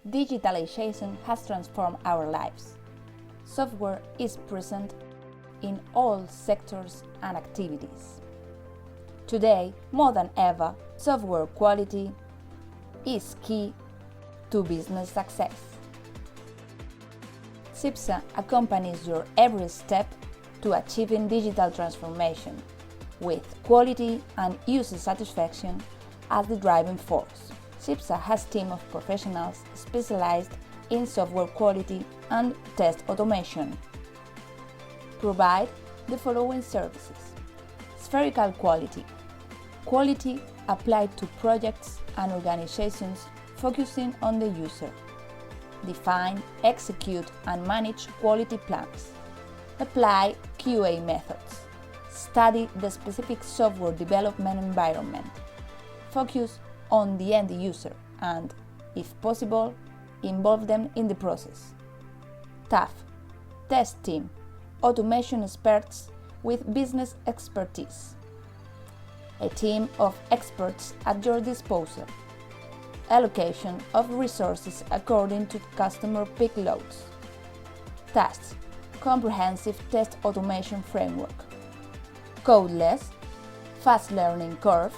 Digitalization has transformed our lives. Software is present in all sectors and activities. Today, more than ever, software quality is key to business success. SIPSA accompanies your every step to achieving digital transformation, with quality and user satisfaction as the driving force. SIPSA has a team of professionals specialized in software quality and test automation. Provide the following services: spherical quality, quality applied to projects and organizations focusing on the user. Define, execute, and manage quality plans. Apply QA methods. Study the specific software development environment. Focus on the end user and, if possible, involve them in the process. TAF, test team, automation experts with business expertise. A team of experts at your disposal. Allocation of resources according to customer peak loads. TASK, comprehensive test automation framework. Codeless, fast learning curve,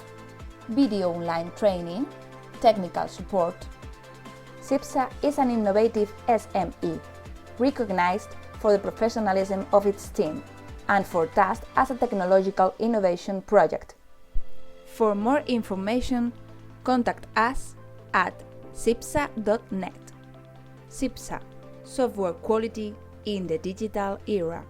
video online training, technical support. SIPSA is an innovative SME, recognized for the professionalism of its team and for TASK as a technological innovation project. For more information, contact us at sipsa.net. SIPSA, software quality in the digital era.